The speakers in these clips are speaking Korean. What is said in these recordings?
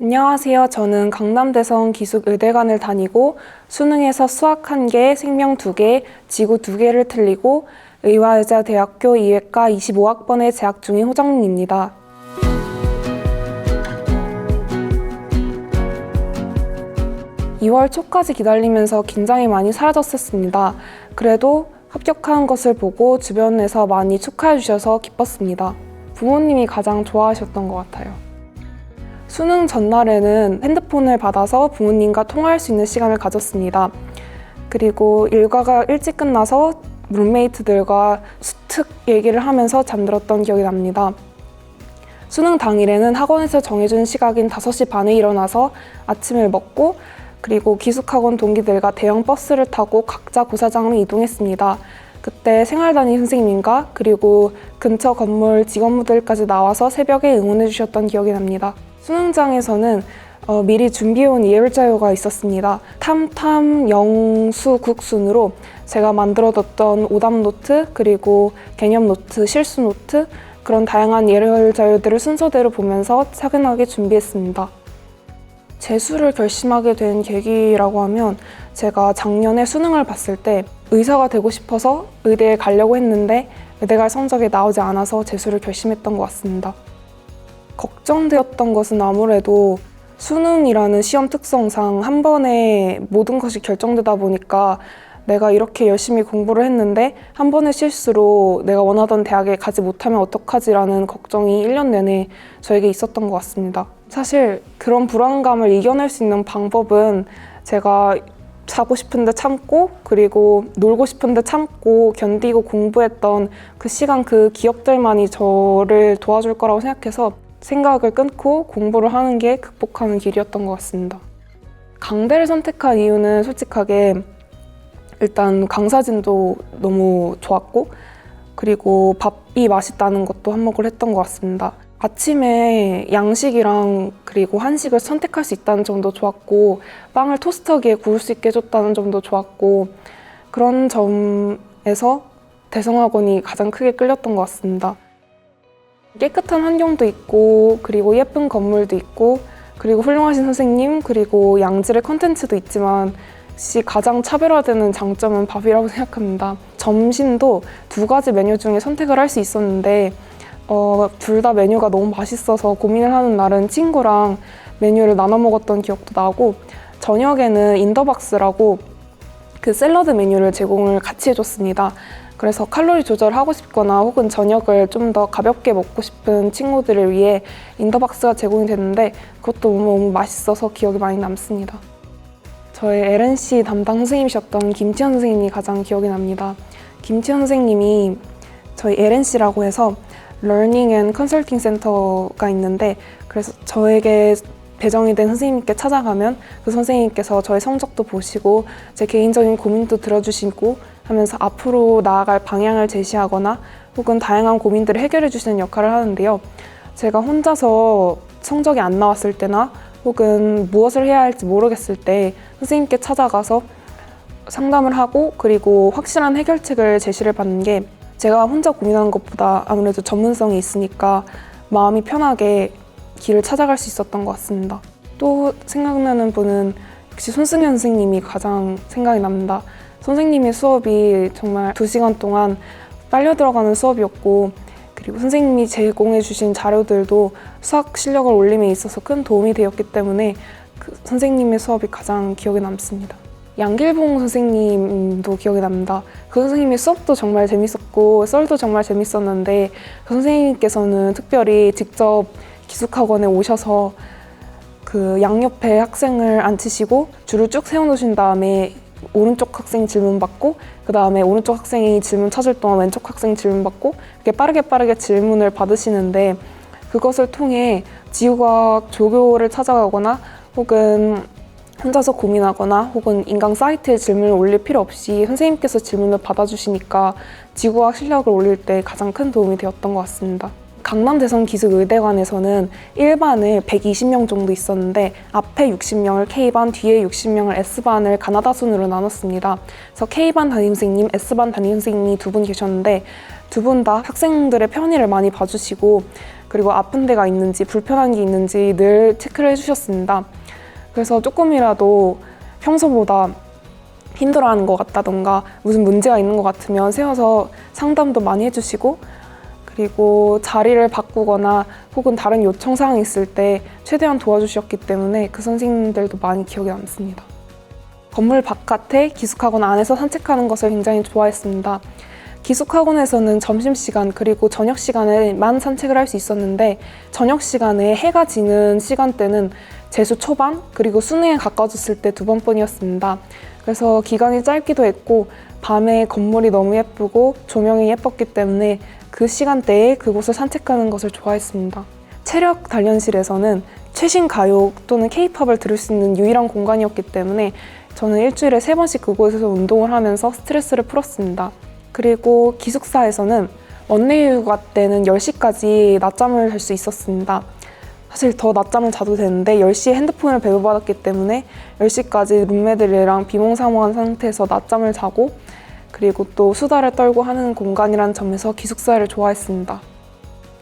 안녕하세요. 저는 강남대성 기숙의대관을 다니고 수능에서 수학 1개, 생명 2개, 지구 2개를 틀리고 의화여자대학교 이외과 25학번에 재학 중인 호정민입니다. (2월) 초까지 기다리면서 긴장이 많이 사라졌었습니다. 그래도 합격한 것을 보고 주변에서 많이 축하해 주셔서 기뻤습니다. 부모님이 가장 좋아하셨던 것 같아요. 수능 전날에는 핸드폰을 받아서 부모님과 통화할 수 있는 시간을 가졌습니다. 그리고 일과가 일찍 끝나서 룸메이트들과 수특 얘기를 하면서 잠들었던 기억이 납니다. 수능 당일에는 학원에서 정해준 시각인 5시 반에 일어나서 아침을 먹고 그리고 기숙학원 동기들과 대형 버스를 타고 각자 고사장으로 이동했습니다. 그때 생활담임 선생님과 그리고 근처 건물 직원분들까지 나와서 새벽에 응원해 주셨던 기억이 납니다. 수능장에서는 미리 준비해온 예열자료가 있었습니다. 탐탐, 영수, 국순으로 제가 만들어뒀던 오답 노트, 그리고 개념 노트, 실수 노트 그런 다양한 예열자료들을 순서대로 보면서 차근하게 준비했습니다. 재수를 결심하게 된 계기라고 하면 제가 작년에 수능을 봤을 때 의사가 되고 싶어서 의대에 가려고 했는데 의대 갈 성적이 나오지 않아서 재수를 결심했던 것 같습니다. 걱정되었던 것은 아무래도 수능이라는 시험 특성상 한 번에 모든 것이 결정되다 보니까 내가 이렇게 열심히 공부를 했는데 한 번의 실수로 내가 원하던 대학에 가지 못하면 어떡하지라는 걱정이 1년 내내 저에게 있었던 것 같습니다. 사실 그런 불안감을 이겨낼 수 있는 방법은 제가 자고 싶은데 참고 그리고 놀고 싶은데 참고 견디고 공부했던 그 시간 그 기억들만이 저를 도와줄 거라고 생각해서 생각을 끊고 공부를 하는 게 극복하는 길이었던 것 같습니다. 강대를 선택한 이유는 솔직하게 일단 강사진도 너무 좋았고 그리고 밥이 맛있다는 것도 한몫을 했던 것 같습니다. 아침에 양식이랑 그리고 한식을 선택할 수 있다는 점도 좋았고 빵을 토스터기에 구울 수 있게 해줬다는 점도 좋았고 그런 점에서 대성학원이 가장 크게 끌렸던 것 같습니다. 깨끗한 환경도 있고 그리고 예쁜 건물도 있고 그리고 훌륭하신 선생님 그리고 양질의 컨텐츠도 있지만 역시 가장 차별화되는 장점은 밥이라고 생각합니다. 점심도 2가지 메뉴 중에 선택을 할 수 있었는데 둘 다 메뉴가 너무 맛있어서 고민을 하는 날은 친구랑 메뉴를 나눠 먹었던 기억도 나고 저녁에는 인더박스라고 그 샐러드 메뉴를 제공을 같이 해줬습니다. 그래서 칼로리 조절하고 싶거나 혹은 저녁을 좀 더 가볍게 먹고 싶은 친구들을 위해 인더박스가 제공이 됐는데 그것도 너무 맛있어서 기억이 많이 남습니다. 저의 LNC 담당 선생님이셨던 김치현 선생님이 가장 기억이 납니다. 김치현 선생님이 저희 LNC라고 해서 Learning and Consulting Center가 있는데 그래서 저에게 배정이 된 선생님께 찾아가면 그 선생님께서 저의 성적도 보시고 제 개인적인 고민도 들어주시고 하면서 앞으로 나아갈 방향을 제시하거나 혹은 다양한 고민들을 해결해 주시는 역할을 하는데요. 제가 혼자서 성적이 안 나왔을 때나 혹은 무엇을 해야 할지 모르겠을 때 선생님께 찾아가서 상담을 하고 그리고 확실한 해결책을 제시를 받는 게 제가 혼자 고민하는 것보다 아무래도 전문성이 있으니까 마음이 편하게 길을 찾아갈 수 있었던 것 같습니다. 또 생각나는 분은 역시 손승현 선생님이 가장 생각이 납니다. 선생님의 수업이 정말 2시간 동안 빨려 들어가는 수업이었고 그리고 선생님이 제공해 주신 자료들도 수학 실력을 올림에 있어서 큰 도움이 되었기 때문에 그 선생님의 수업이 가장 기억에 남습니다. 양길봉 선생님도 기억이 납니다. 그 선생님의 수업도 정말 재밌었고 썰도 정말 재밌었는데 그 선생님께서는 특별히 직접 기숙학원에 오셔서 그 양옆에 학생을 앉히시고 줄을 쭉 세워놓으신 다음에 오른쪽 학생 질문 받고 그 다음에 오른쪽 학생이 질문 찾을 동안 왼쪽 학생 질문 받고 이렇게 빠르게 질문을 받으시는데 그것을 통해 지구과학 조교를 찾아가거나 혹은 혼자서 고민하거나 혹은 인강 사이트에 질문을 올릴 필요 없이 선생님께서 질문을 받아주시니까 지구과학 실력을 올릴 때 가장 큰 도움이 되었던 것 같습니다. 강남대성 기숙의대관에서는 1반을 120명 정도 있었는데 앞에 60명을 K반, 뒤에 60명을 S반을 가나다 순으로 나눴습니다. 그래서 K반 담임선생님, S반 담임선생님이 2분 계셨는데 2분 다 학생들의 편의를 많이 봐주시고 그리고 아픈 데가 있는지 불편한 게 있는지 늘 체크를 해주셨습니다. 그래서 조금이라도 평소보다 힘들어하는 것 같다던가 무슨 문제가 있는 것 같으면 세워서 상담도 많이 해주시고, 그리고 자리를 바꾸거나 혹은 다른 요청 사항이 있을 때 최대한 도와주셨기 때문에 그 선생님들도 많이 기억에 남습니다. 건물 바깥에 기숙학원 안에서 산책하는 것을 굉장히 좋아했습니다. 기숙학원에서는 점심시간 그리고 저녁시간에만 산책을 할 수 있었는데, 저녁시간에 해가 지는 시간대는 재수 초반 그리고 수능에 가까워졌을 때 2번뿐이었습니다. 그래서 기간이 짧기도 했고 밤에 건물이 너무 예쁘고 조명이 예뻤기 때문에 그 시간대에 그곳을 산책하는 것을 좋아했습니다. 체력 단련실에서는 최신 가요 또는 K-팝을 들을 수 있는 유일한 공간이었기 때문에 저는 일주일에 3번씩 그곳에서 운동을 하면서 스트레스를 풀었습니다. 그리고 기숙사에서는 원내휴가 때는 10시까지 낮잠을 잘 수 있었습니다. 사실 더 낮잠을 자도 되는데 10시에 핸드폰을 배부받았기 때문에 10시까지 룸메들이랑 비몽사몽한 상태에서 낮잠을 자고, 그리고 또 수다를 떨고 하는 공간이라는 점에서 기숙사를 좋아했습니다.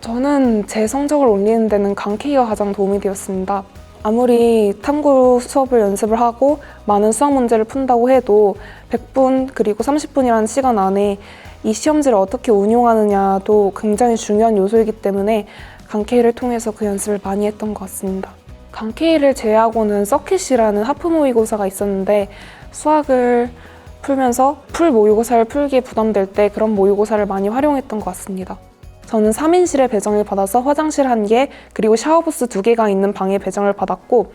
저는 제 성적을 올리는 데는 강케이가 가장 도움이 되었습니다. 아무리 탐구 수업을 연습을 하고 많은 수학 문제를 푼다고 해도 100분 그리고 30분이라는 시간 안에 이 시험지를 어떻게 운용하느냐도 굉장히 중요한 요소이기 때문에 강케이를 통해서 그 연습을 많이 했던 것 같습니다. 강케이를 제외하고는 서킷이라는 하프 모의고사가 있었는데, 수학을 풀면서 풀 모의고사를 풀기에 부담될 때 그런 모의고사를 많이 활용했던 것 같습니다. 저는 3인실에 배정을 받아서 화장실 1개 그리고 샤워부스 2개가 있는 방에 배정을 받았고,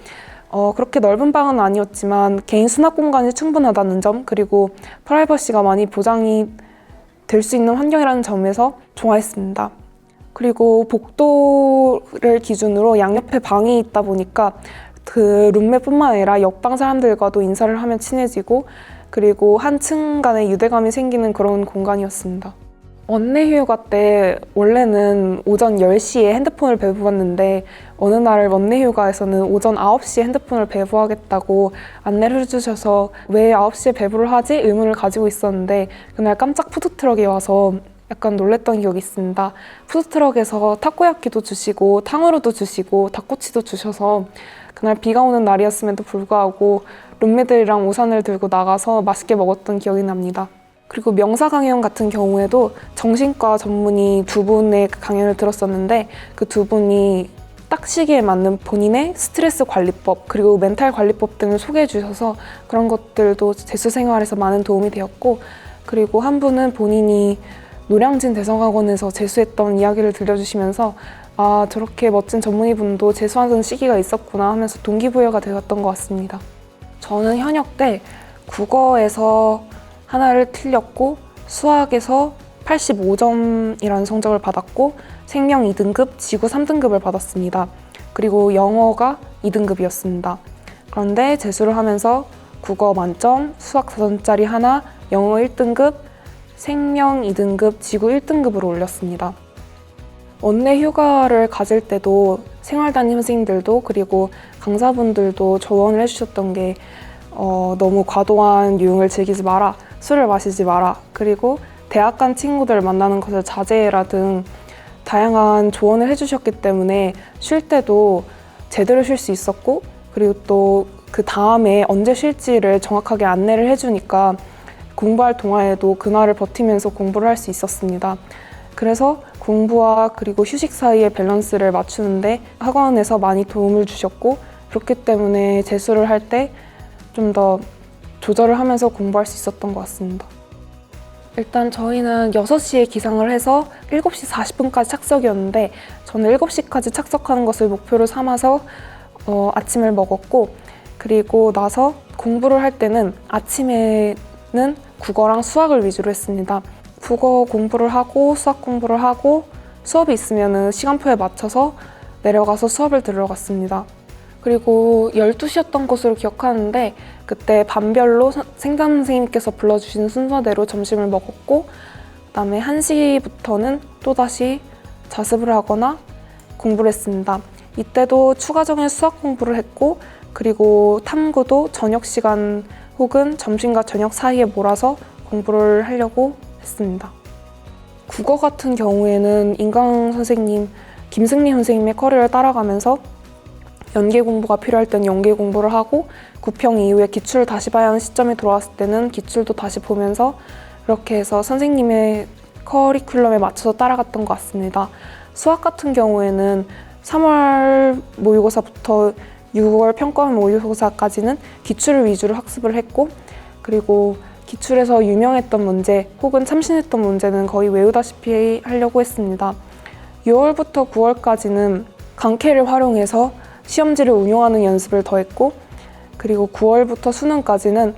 그렇게 넓은 방은 아니었지만 개인 수납 공간이 충분하다는 점, 그리고 프라이버시가 많이 보장이 될 수 있는 환경이라는 점에서 좋아했습니다. 그리고 복도를 기준으로 양옆에 방이 있다 보니까 그 룸메뿐만 아니라 옆방 사람들과도 인사를 하면 친해지고, 그리고 한 층 간의 유대감이 생기는 그런 공간이었습니다. 원내휴가 때 원래는 오전 10시에 핸드폰을 배부받는데 어느 날 원내휴가에서는 오전 9시에 핸드폰을 배부하겠다고 안내를 해주셔서 왜 9시에 배부를 하지? 의문을 가지고 있었는데, 그날 깜짝 푸드트럭이 와서 약간 놀랬던 기억이 있습니다. 푸드트럭에서 타코야키도 주시고 탕후루도 주시고 닭꼬치도 주셔서 그날 비가 오는 날이었음에도 불구하고 룸메들이랑 우산을 들고 나가서 맛있게 먹었던 기억이 납니다. 그리고 명사 강연 같은 경우에도 정신과 전문의 2분의 강연을 들었었는데, 그 2분이 딱 시기에 맞는 본인의 스트레스 관리법 그리고 멘탈 관리법 등을 소개해 주셔서 그런 것들도 재수 생활에서 많은 도움이 되었고, 그리고 한 분은 본인이 노량진 대성학원에서 재수했던 이야기를 들려주시면서 아, 저렇게 멋진 전문의분도 재수하는 시기가 있었구나 하면서 동기부여가 되었던 것 같습니다. 저는 현역 때 국어에서 하나를 틀렸고 수학에서 85점이라는 성적을 받았고 생명 2등급, 지구 3등급을 받았습니다. 그리고 영어가 2등급이었습니다. 그런데 재수를 하면서 국어 만점, 수학 4점짜리 하나, 영어 1등급, 생명 2등급, 지구 1등급으로 올렸습니다. 원내 휴가를 가질 때도 생활담임 선생님들도 그리고 강사분들도 조언을 해주셨던 게 너무 과도한 유흥을 즐기지 마라, 술을 마시지 마라, 그리고 대학 간 친구들을 만나는 것을 자제해라 등 다양한 조언을 해주셨기 때문에 쉴 때도 제대로 쉴 수 있었고, 그리고 또 그 다음에 언제 쉴지를 정확하게 안내를 해주니까 공부할 동안에도 그날을 버티면서 공부를 할 수 있었습니다. 그래서 공부와 그리고 휴식 사이의 밸런스를 맞추는데 학원에서 많이 도움을 주셨고, 그렇기 때문에 재수를 할 때 좀 더 조절을 하면서 공부할 수 있었던 것 같습니다. 일단 저희는 6시에 기상을 해서 7시 40분까지 착석이었는데 저는 7시까지 착석하는 것을 목표로 삼아서 아침을 먹었고, 그리고 나서 공부를 할 때는 아침에는 국어랑 수학을 위주로 했습니다. 국어 공부를 하고 수학 공부를 하고 수업이 있으면 시간표에 맞춰서 내려가서 수업을 들으러 갔습니다. 그리고 12시였던 것으로 기억하는데 그때 반별로 생담 선생님께서 불러주신 순서대로 점심을 먹었고, 그다음에 1시부터는 또다시 자습을 하거나 공부를 했습니다. 이때도 추가적인 수학 공부를 했고, 그리고 탐구도 저녁 시간 혹은 점심과 저녁 사이에 몰아서 공부를 하려고 했습니다. 국어 같은 경우에는 인강 선생님 김승리 선생님의 커리를 따라가면서 연계 공부가 필요할 때는 연계 공부를 하고 구평 이후에 기출을 다시 봐야 하는 시점이 돌아왔을 때는 기출도 다시 보면서 이렇게 해서 선생님의 커리큘럼에 맞춰서 따라갔던 것 같습니다. 수학 같은 경우에는 3월 모의고사부터 6월 평가원 모의고사까지는 기출을 위주로 학습을 했고, 그리고 기출에서 유명했던 문제 혹은 참신했던 문제는 거의 외우다시피 하려고 했습니다. 6월부터 9월까지는 강캐를 활용해서 시험지를 운용하는 연습을 더했고, 그리고 9월부터 수능까지는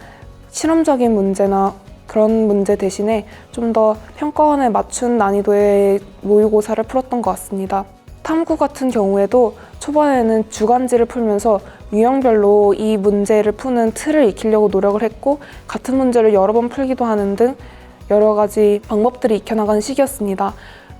실험적인 문제나 그런 문제 대신에 좀 더 평가원에 맞춘 난이도의 모의고사를 풀었던 것 같습니다. 탐구 같은 경우에도 초반에는 주간지를 풀면서 유형별로 이 문제를 푸는 틀을 익히려고 노력을 했고, 같은 문제를 여러 번 풀기도 하는 등 여러 가지 방법들이 익혀나가는 시기였습니다.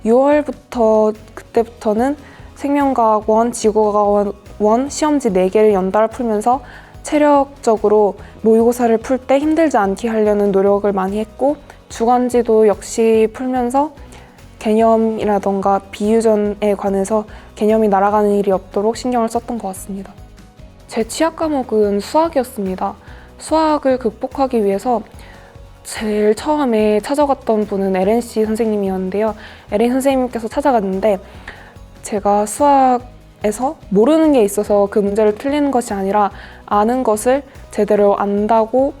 6월부터 그때부터는 생명과학 1, 지구과학 1 시험지 4개를 연달아 풀면서 체력적으로 모의고사를 풀 때 힘들지 않게 하려는 노력을 많이 했고, 주간지도 역시 풀면서 개념이라던가 비유전에 관해서 개념이 날아가는 일이 없도록 신경을 썼던 것 같습니다. 제 취약 과목은 수학이었습니다. 수학을 극복하기 위해서 제일 처음에 찾아갔던 분은 LNC 선생님이었는데요. LNC 선생님께서 찾아갔는데 제가 수학에서 모르는 게 있어서 그 문제를 틀리는 것이 아니라 아는 것을 제대로 안다고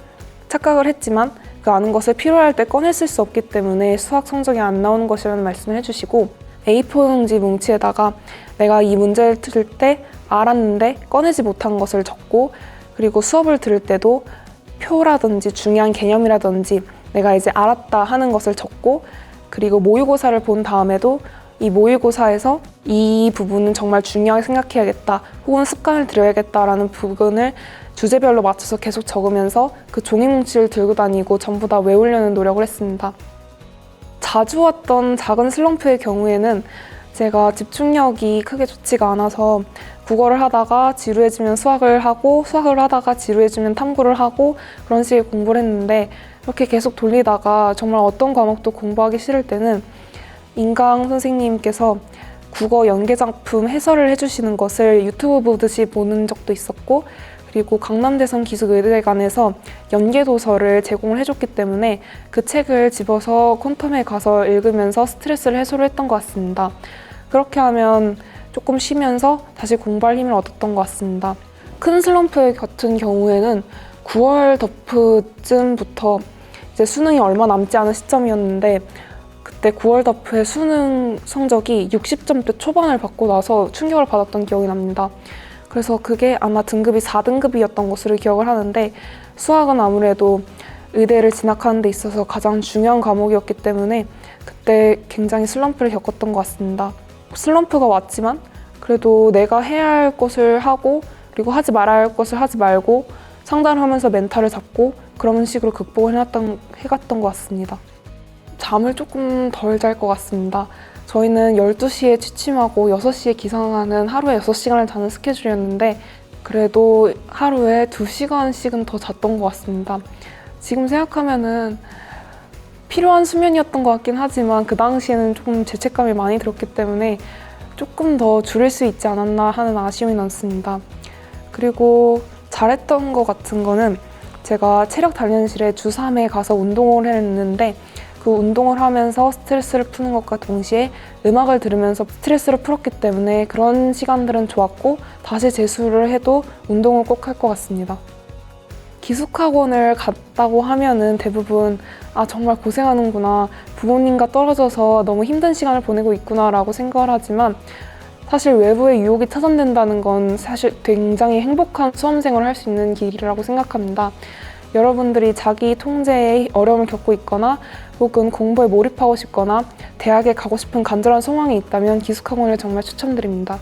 착각을 했지만 그 아는 것을 필요할 때 꺼내 쓸 수 없기 때문에 수학 성적이 안 나오는 것이라는 말씀을 해주시고, A4 용지 뭉치에다가 내가 이 문제를 들을 때 알았는데 꺼내지 못한 것을 적고, 그리고 수업을 들을 때도 표라든지 중요한 개념이라든지 내가 이제 알았다 하는 것을 적고, 그리고 모의고사를 본 다음에도 이 모의고사에서 이 부분은 정말 중요하게 생각해야겠다 혹은 습관을 들여야겠다라는 부분을 주제별로 맞춰서 계속 적으면서 그 종이뭉치를 들고 다니고 전부 다 외우려는 노력을 했습니다. 자주 왔던 작은 슬럼프의 경우에는 제가 집중력이 크게 좋지가 않아서 국어를 하다가 지루해지면 수학을 하고, 수학을 하다가 지루해지면 탐구를 하고, 그런 식의 공부를 했는데, 이렇게 계속 돌리다가 정말 어떤 과목도 공부하기 싫을 때는 인강 선생님께서 국어 연계작품 해설을 해주시는 것을 유튜브 보듯이 보는 적도 있었고, 그리고 강남대성 기술의대관에서 연계도서를 제공을 해줬기 때문에 그 책을 집어서 콘텀에 가서 읽으면서 스트레스를 해소를 했던 것 같습니다. 그렇게 하면 조금 쉬면서 다시 공부할 힘을 얻었던 것 같습니다. 큰 슬럼프 같은 경우에는 9월 덮프쯤부터 이제 수능이 얼마 남지 않은 시점이었는데, 그때 9월 덮프의 수능 성적이 60점대 초반을 받고 나서 충격을 받았던 기억이 납니다. 그래서 그게 아마 등급이 4등급이었던 것으로 기억을 하는데, 수학은 아무래도 의대를 진학하는 데 있어서 가장 중요한 과목이었기 때문에 그때 굉장히 슬럼프를 겪었던 것 같습니다. 슬럼프가 왔지만 그래도 내가 해야 할 것을 하고, 그리고 하지 말아야 할 것을 하지 말고 상담을 하면서 멘탈을 잡고 그런 식으로 극복을 해갔던 것 같습니다. 잠을 조금 덜 잘 것 같습니다. 저희는 12시에 취침하고 6시에 기상하는 하루에 6시간을 자는 스케줄이었는데 그래도 하루에 2시간씩은 더 잤던 것 같습니다. 지금 생각하면은 필요한 수면이었던 것 같긴 하지만 그 당시에는 조금 죄책감이 많이 들었기 때문에 조금 더 줄일 수 있지 않았나 하는 아쉬움이 남습니다. 그리고 잘했던 것 같은 거는 제가 체력 단련실에 주 3회 가서 운동을 했는데 그 운동을 하면서 스트레스를 푸는 것과 동시에 음악을 들으면서 스트레스를 풀었기 때문에 그런 시간들은 좋았고, 다시 재수를 해도 운동을 꼭 할 것 같습니다. 기숙학원을 갔다고 하면은 대부분 정말 고생하는구나, 부모님과 떨어져서 너무 힘든 시간을 보내고 있구나 라고 생각을 하지만, 사실 외부의 유혹이 차단된다는 건 사실 굉장히 행복한 수험생활을 할 수 있는 길이라고 생각합니다. 여러분들이 자기 통제에 어려움을 겪고 있거나 혹은 공부에 몰입하고 싶거나 대학에 가고 싶은 간절한 소망이 있다면 기숙학원을 정말 추천드립니다.